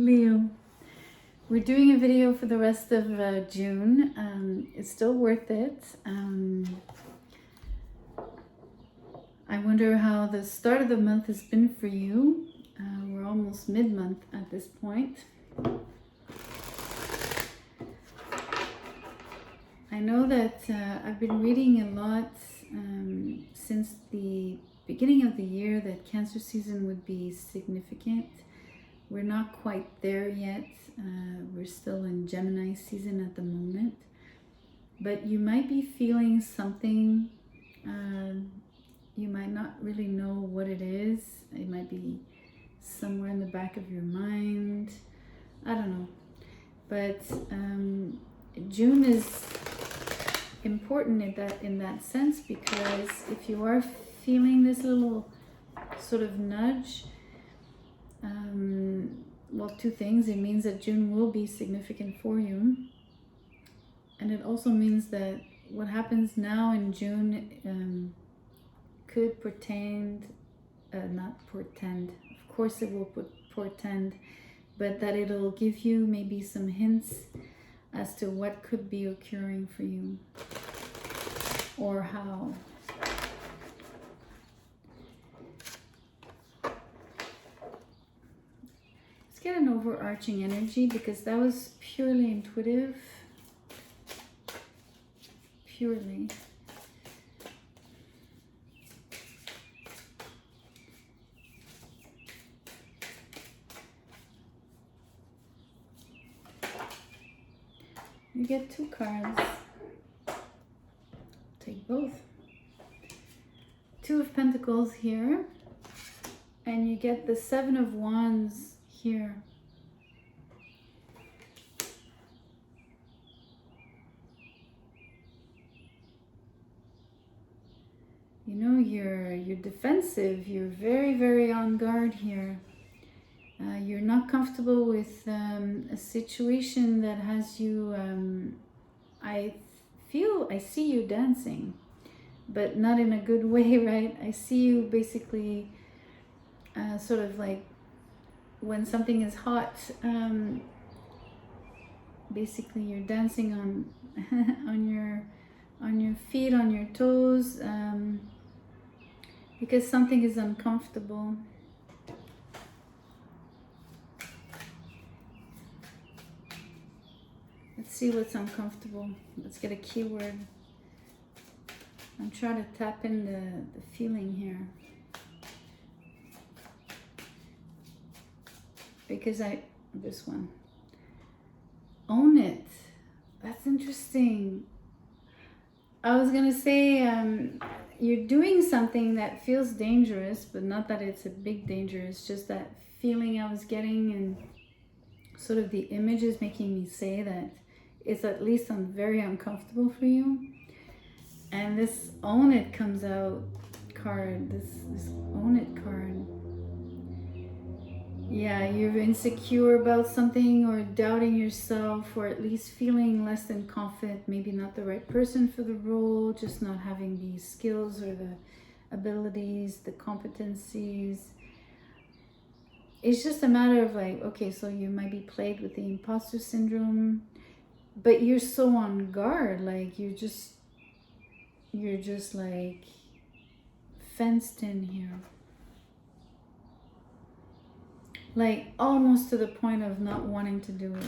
Leo, we're doing a video for the rest of June. It's still worth it. I wonder how the start of the month has been for you. We're almost mid-month at this point. I know that I've been reading a lot since the beginning of the year that Cancer season would be significant. We're not quite there yet. We're still in Gemini season at the moment. But you might be feeling something. You might not really know what it is. It might be somewhere in the back of your mind. I don't know. But June is important in that sense, because if you are feeling this little sort of nudge, well, two things. It means that June will be significant for you, and it also means that what happens now in June could not portend, of course it will portend, but that it'll give you maybe some hints as to what could be occurring for you or how. Let's get an overarching energy, because that was purely intuitive. Purely. You get two cards. Take both. Two of Pentacles here, and you get the Seven of Wands here. You know, you're defensive. You're very, very on guard here. You're not comfortable with a situation that has you, I see you dancing, but not in a good way, right? I see you basically sort of like when something is hot, basically you're dancing on on your feet, on your toes, because something is uncomfortable. Let's see what's uncomfortable. Let's get a keyword. I'm trying to tap in the feeling here. Because this one. Own it. That's interesting. I was gonna say, you're doing something that feels dangerous, but not that it's a big danger. It's just that feeling I was getting, and sort of the image is making me say that it's at least very uncomfortable for you. And this Own It comes out card, this Own It card. Yeah, you're insecure about something, or doubting yourself, or at least feeling less than confident, maybe not the right person for the role, just not having the skills or the abilities, the competencies. It's just a matter of like, okay, so you might be plagued with the imposter syndrome, but you're so on guard, like you're just like fenced in here. Like almost to the point of not wanting to do it.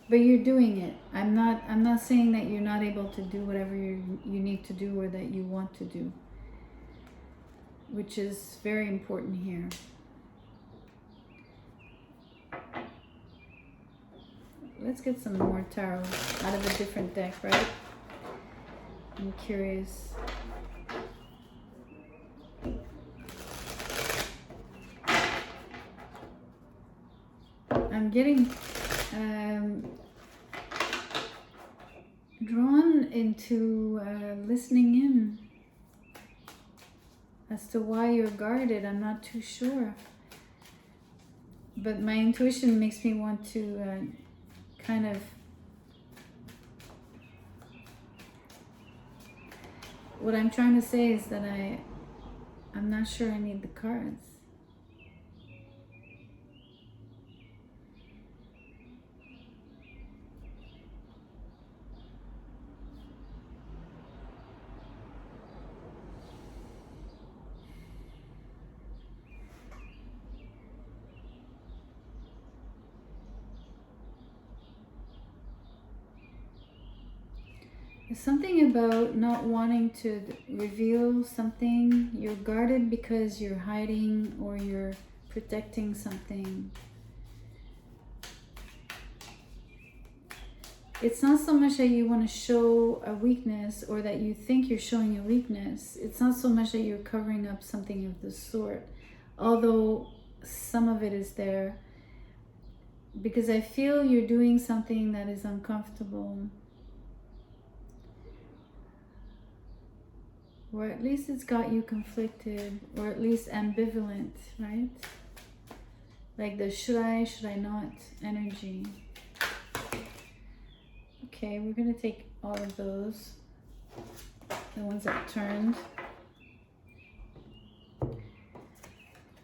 But you're doing it. I'm not saying that you're not able to do whatever you need to do or that you want to do, which is very important here. Let's get some more tarot out of a different deck, right? I'm curious. I'm getting drawn into listening in as to why you're guarded. I'm not too sure, but my intuition makes me want to kind of what I'm trying to say is that I'm not sure I need the cards. There's something about not wanting to reveal something. You're guarded because you're hiding or you're protecting something. It's not so much that you want to show a weakness or that you think you're showing a weakness. It's not so much that you're covering up something of the sort, although some of it is there. Because I feel you're doing something that is uncomfortable. Or at least it's got you conflicted, or at least ambivalent, right? Like the should I not energy. Okay, we're gonna take all of those, the ones that turned.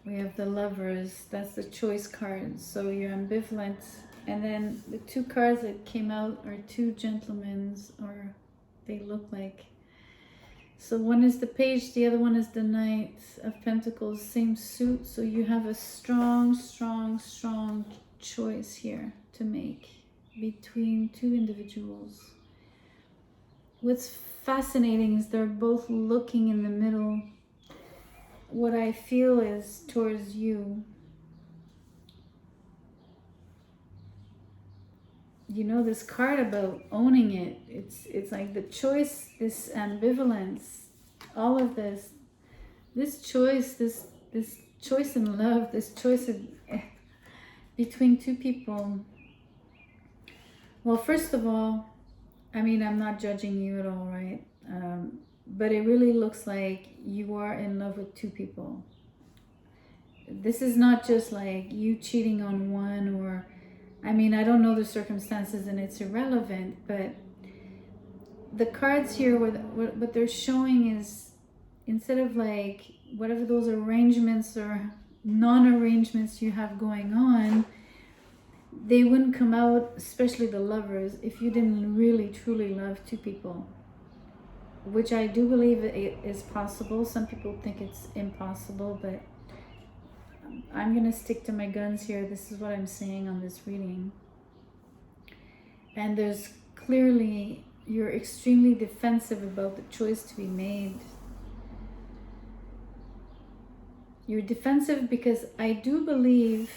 We have the Lovers, that's the choice card, so you're ambivalent. And then the two cards that came out are two gentlemen's, or they look like. So one is the Page, the other one is the Knight of Pentacles, same suit. So you have a strong, strong, strong choice here to make between two individuals. What's fascinating is they're both looking in the middle. What I feel is towards you. You know, this card about owning it, it's like the choice, this ambivalence, all of this choice, this choice in love, this choice of, between two people. Well, first of all, I mean, I'm not judging you at all, right? But it really looks like you are in love with two people. This is not just like you cheating on one, or I mean, I don't know the circumstances and it's irrelevant, but the cards here, what they're showing is, instead of like whatever those arrangements or non-arrangements you have going on, they wouldn't come out, especially the Lovers, if you didn't really truly love two people, which I do believe it is possible. Some people think it's impossible, but I'm going to stick to my guns here. This is what I'm saying on this reading. And there's clearly, you're extremely defensive about the choice to be made. You're defensive because I do believe,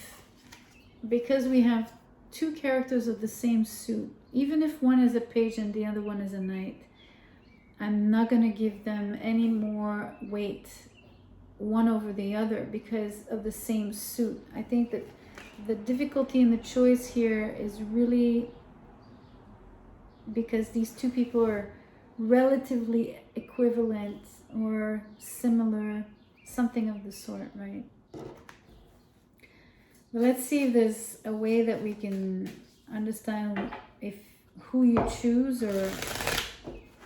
because we have two characters of the same suit, even if one is a Page and the other one is a Knight, I'm not going to give them any more weight one over the other because of the same suit. I think that the difficulty in the choice here is really because these two people are relatively equivalent or similar, something of the sort, right? But let's see if there's a way that we can understand if who you choose or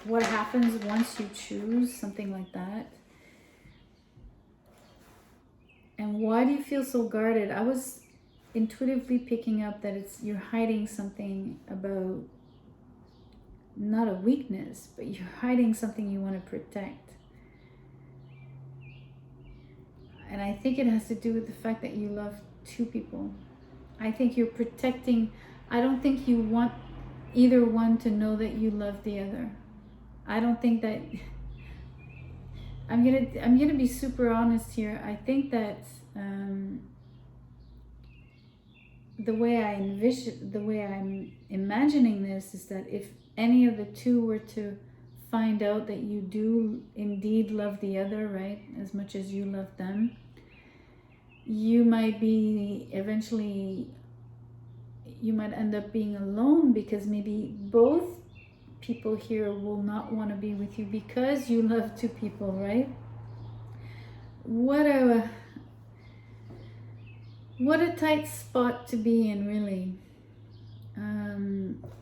what happens once you choose, something like that. And why do you feel so guarded? I was intuitively picking up that you're hiding something about, not a weakness, but you're hiding something you want to protect. And I think it has to do with the fact that you love two people. I think you're protecting. I don't think you want either one to know that you love the other. I don't think that. I'm gonna be super honest here. I think that the way I'm imagining this is that if any of the two were to find out that you do indeed love the other, right, as much as you love them, you might be eventually, you might end up being alone because maybe both people here will not want to be with you because you love two people, right? What a tight spot to be in, really.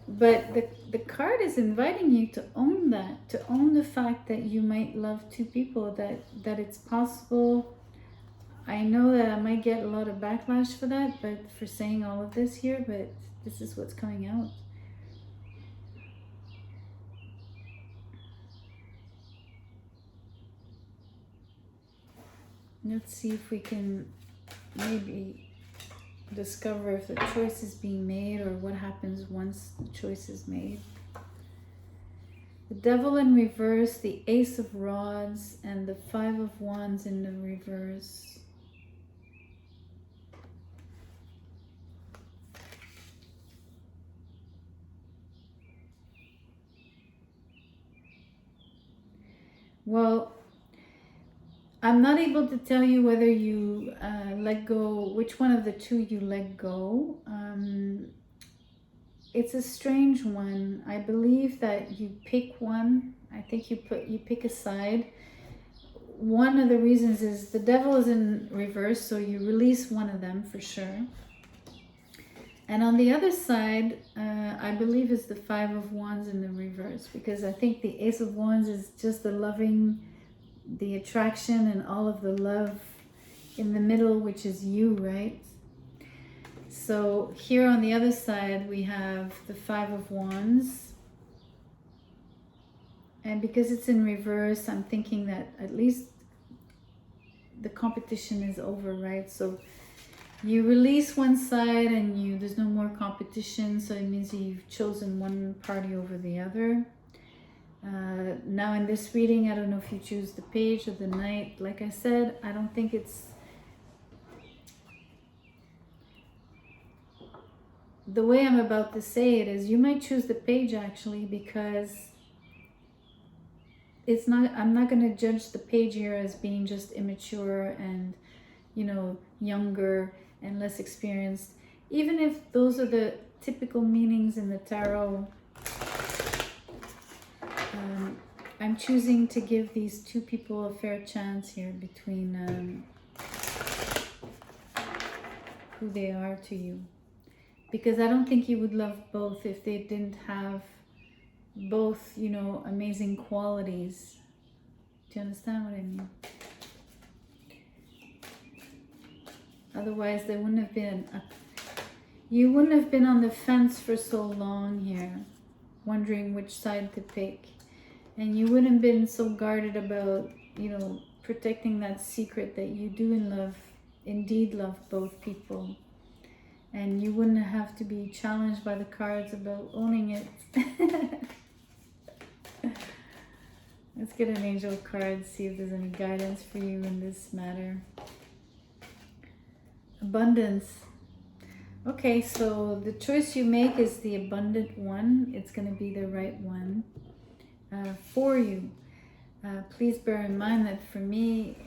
But the card is inviting you to own that, to own the fact that you might love two people, that it's possible. I know that I might get a lot of backlash for that, but for saying all of this here, but this is what's coming out. Let's see if we can maybe discover if the choice is being made or what happens once the choice is made. The Devil in reverse, the Ace of Rods, and the Five of Wands in the reverse. Well, I'm not able to tell you whether you let go, which one of the two you let go. It's a strange one. I believe that you pick one. I think you pick a side. One of the reasons is the Devil is in reverse, so you release one of them for sure. And on the other side, I believe is the Five of Wands in the reverse, because I think the Ace of Wands is just the loving, the attraction and all of the love in the middle, which is you, right? So here on the other side, we have the Five of Wands. And because it's in reverse, I'm thinking that at least the competition is over, right? So you release one side and there's no more competition. So it means you've chosen one party over the other. Now in this reading, I don't know if you choose the Page or the Knight. Like I said, I don't think it's... The way I'm about to say it is you might choose the Page actually, because it's not... I'm not going to judge the Page here as being just immature and, you know, younger and less experienced. Even if those are the typical meanings in the tarot, I'm choosing to give these two people a fair chance here between who they are to you. Because I don't think you would love both if they didn't have both, you know, amazing qualities. Do you understand what I mean? Otherwise, there wouldn't have been you wouldn't have been on the fence for so long here, wondering which side to pick. And you wouldn't have been so guarded about, you know, protecting that secret that you do indeed love both people. And you wouldn't have to be challenged by the cards about owning it. Let's get an angel card, see if there's any guidance for you in this matter. Abundance. Okay, so the choice you make is the abundant one. It's going to be the right one for you. Please bear in mind that for me,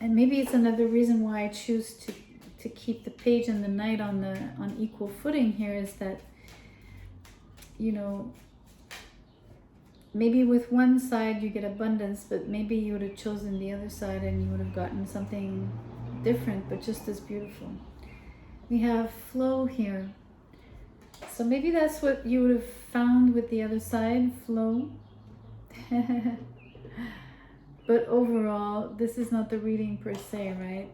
and maybe it's another reason why I choose to keep the Page and the Knight on equal footing here, is that, you know, maybe with one side you get abundance, but maybe you would have chosen the other side and you would have gotten something different but just as beautiful. We have flow here, so maybe that's what you would have found with the other side, flow. But overall, this is not the reading per se, right?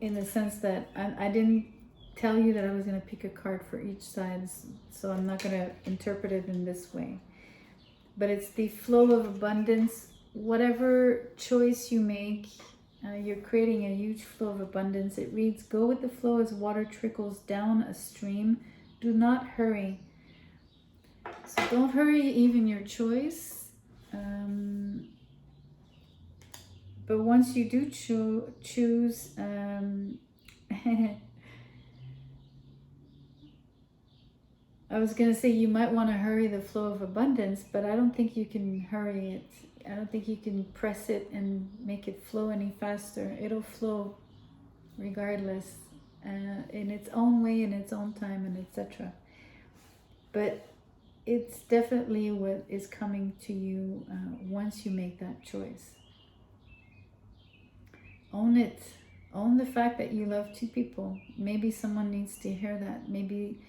In the sense that I didn't tell you that I was going to pick a card for each side, so I'm not going to interpret it in this way. But it's the flow of abundance. Whatever choice you make, you're creating a huge flow of abundance. It reads, go with the flow as water trickles down a stream. Do not hurry. So don't hurry even your choice. But once you do choose, I was going to say you might want to hurry the flow of abundance, but I don't think you can hurry it. I don't think you can press it and make it flow any faster. It'll flow regardless, in its own way, in its own time, and etc. But it's definitely what is coming to you once you make that choice. Own it. Own the fact that you love two people. Maybe someone needs to hear that. Maybe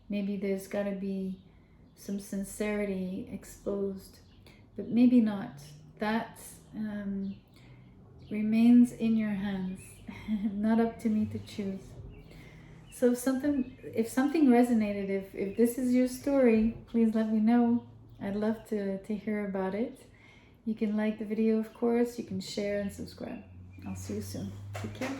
there's got to be some sincerity exposed, but maybe not. That remains in your hands. Not up to me to choose. So if something resonated, if this is your story, please let me know. I'd love to hear about it. You can like the video, of course. You can share and subscribe. I'll see you soon. Take care.